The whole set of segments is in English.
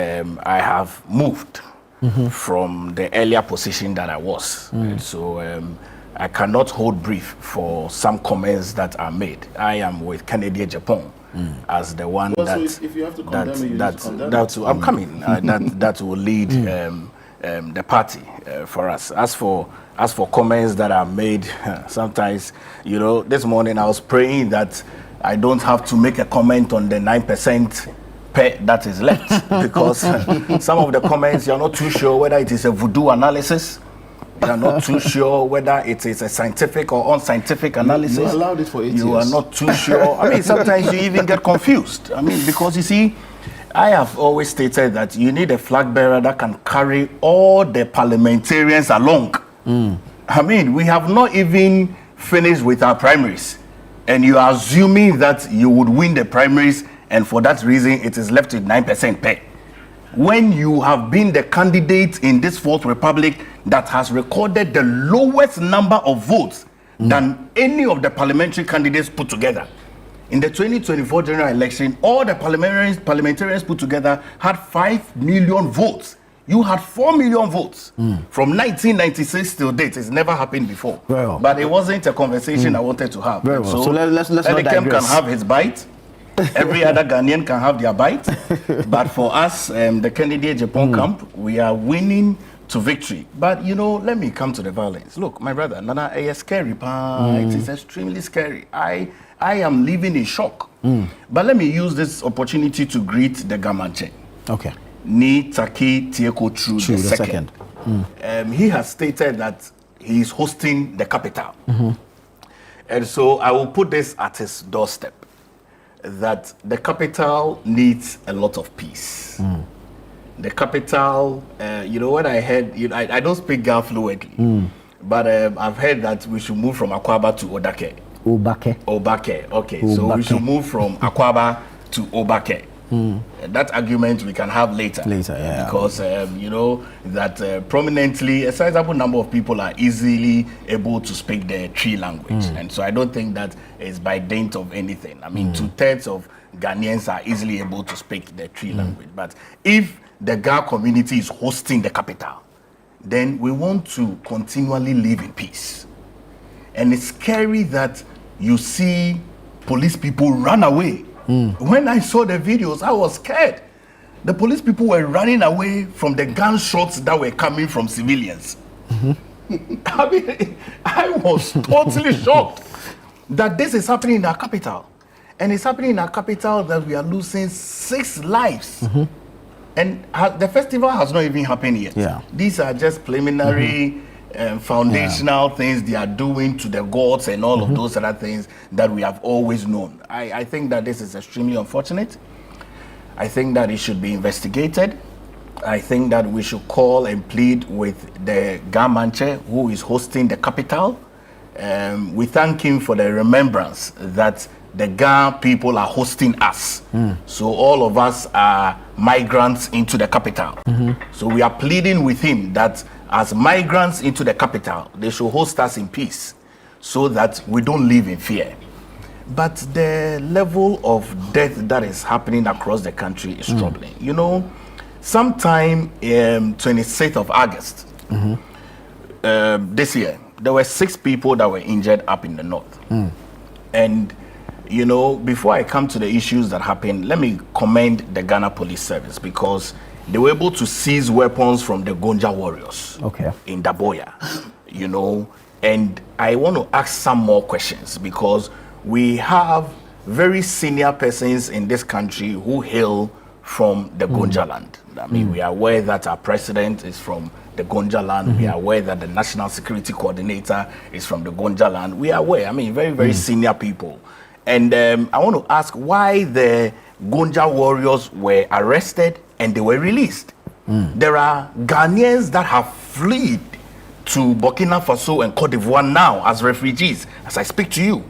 I have moved from the earlier position that I was. So I cannot hold brief for some comments that are made. I am with Kennedy Agyapong as the one if you have to condemn I'm coming. That will lead the party for us. As for comments that are made, sometimes, you know, this morning I was praying that I don't have to make a comment on the 9% that is left because some of the comments you're not too sure whether it is a voodoo analysis. You're not too sure whether it is a scientific or unscientific analysis. You allowed it for 8 years. You are not too sure. I mean, sometimes you even get confused. I mean, because you see, I have always stated that you need a flag bearer that can carry all the parliamentarians along. I mean, we have not even finished with our primaries, and you are assuming that you would win the primaries, and for that reason, it is left with 9% pay. When you have been the candidate in this Fourth Republic that has recorded the lowest number of votes than any of the parliamentary candidates put together. In the 2024 general election, all the parliamentarians put together had 5 million votes. You had 4 million votes. From 1996 till date. It's never happened before. Well, but it wasn't a conversation I wanted to have. Very well. So let's not Elikem can have his bite. Every other Ghanaian can have their bite. But for us, the Kennedy Agyapong camp, we are winning to victory. But, you know, let me come to the violence. Look, my brother, Nana, it's scary. It is extremely scary. I am living in shock. But let me use this opportunity to greet the Gamanche. Okay. Ni Taki Tieko True the second. He has stated that he is hosting the capital. And so I will put this at his doorstep, that the capital needs a lot of peace. The capital, you know what I heard, I don't speak Ga fluently, but I've heard that we should move from Akwaba to Odake. Obake, okay. Obake. So we should move from Akwaba to Obake. That argument we can have later. Yeah. Because, you know, that prominently, a sizable number of people are easily able to speak the Tree language. And so I don't think that is by dint of anything. I mean, 2/3 of Ghanaians are easily able to speak the Tree language. But if the Ga community is hosting the capital, then we want to continually live in peace. And it's scary that you see police people run away. When I saw the videos, I was scared. The police people were running away from the gunshots that were coming from civilians. I mean, I was totally shocked that this is happening in our capital. And it's happening in our capital that we are losing 6 lives. And the festival has not even happened yet. These are just preliminary foundational things they are doing to the gods and all of those other things that we have always known. I think that this is extremely unfortunate. I think that it should be investigated. I think that we should call and plead with the Gamanche who is hosting the capital. We thank him for the remembrance that the Ga people are hosting us. So all of us are migrants into the capital. So we are pleading with him that as migrants into the capital, they should host us in peace so that we don't live in fear. But the level of death that is happening across the country is troubling. You know, sometime 26th of August this year, there were 6 people that were injured up in the north. And, you know, before I come to the issues that happened, let me commend the Ghana Police Service because they were able to seize weapons from the Gonja warriors in Daboya, you know. And I want to ask some more questions because we have very senior persons in this country who hail from the Gonja land. I mean, we are aware that our president is from the Gonja land. We are aware that the National Security Coordinator is from the Gonja land. We are aware, I mean, very, very senior people. And I want to ask why the Gonja warriors were arrested and they were released. There are Ghanaians that have fled to Burkina Faso and Cote d'Ivoire now as refugees, as I speak to you,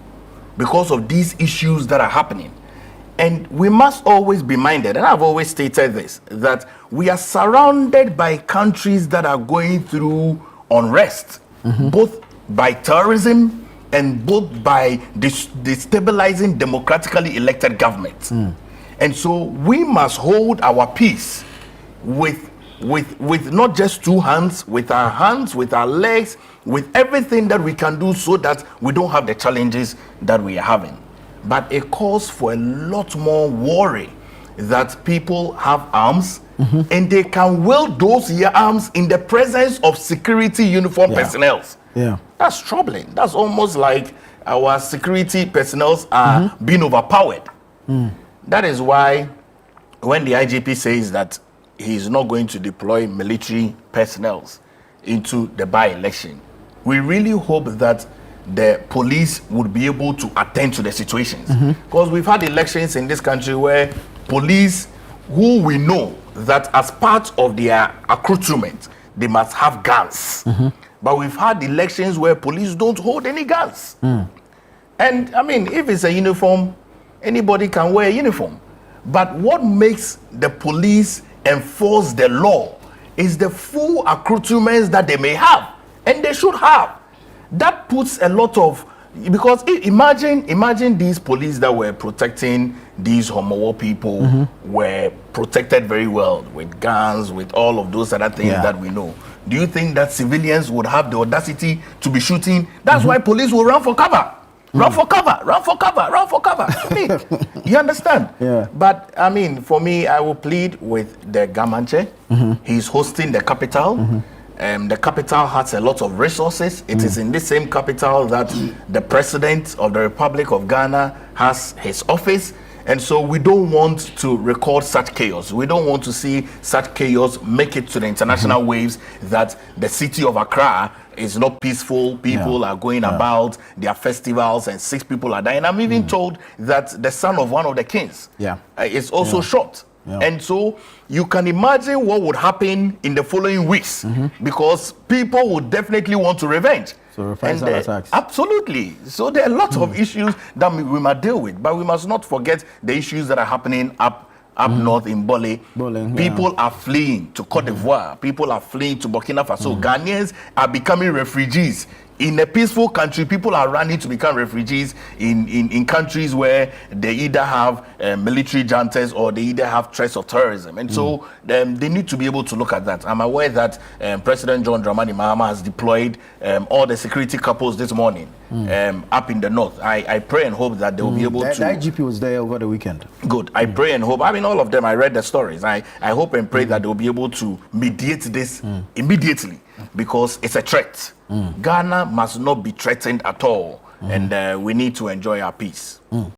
because of these issues that are happening. And we must always be minded, and I've always stated this, that we are surrounded by countries that are going through unrest, both by terrorism and both by destabilizing democratically elected governments. And so we must hold our peace with not just 2 hands, with our legs, with everything that we can do so that we don't have the challenges that we are having. But it calls for a lot more worry that people have arms and they can wield those arms in the presence of security uniform personnel. Yeah. That's troubling. That's almost like our security personnel are being overpowered. That is why when the IGP says that he's not going to deploy military personnel into the by-election, we really hope that the police would be able to attend to the situations. Because we've had elections in this country where police, who we know that as part of their accoutrement, they must have guns. But we've had elections where police don't hold any guns. And I mean, if it's a uniform, anybody can wear a uniform. But what makes the police enforce the law is the full accoutrements that they may have, and they should have. That puts a lot of, because imagine these police that were protecting these Homowo people were protected very well with guns, with all of those other things that we know. Do you think that civilians would have the audacity to be shooting? That's why police will run for cover. Run for cover, run for cover, run for cover. I mean, you understand? Yeah. But I mean, for me, I will plead with the Gamanche. He's hosting the capital. The capital has a lot of resources. It is in this same capital that the President of the Republic of Ghana has his office. And so we don't want to record such chaos. We don't want to see such chaos make it to the international waves, that the city of Accra is not peaceful. People are going about their festivals and 6 people are dying. I'm even told that the son of one of the kings is also shot. And so you can imagine what would happen in the following weeks, because people would definitely want to revenge. So reprisal attacks. Absolutely. So there are lots of issues that we must deal with, but we must not forget the issues that are happening up north in Bole. People are fleeing to Cote d'Ivoire. People are fleeing to Burkina Faso. Ghanaians are becoming refugees. In a peaceful country, people are running to become refugees in countries where they either have military juntas or they either have threats of terrorism. And so they need to be able to look at that. I'm aware that President John Dramani Mahama has deployed all the security couples this morning up in the north. I pray and hope that they will be able to... The IGP was there over the weekend. Good. I pray and hope. I mean, all of them, I read the stories. I hope and pray that they will be able to mediate this immediately, because it's a threat. Ghana must not be threatened at all, and we need to enjoy our peace.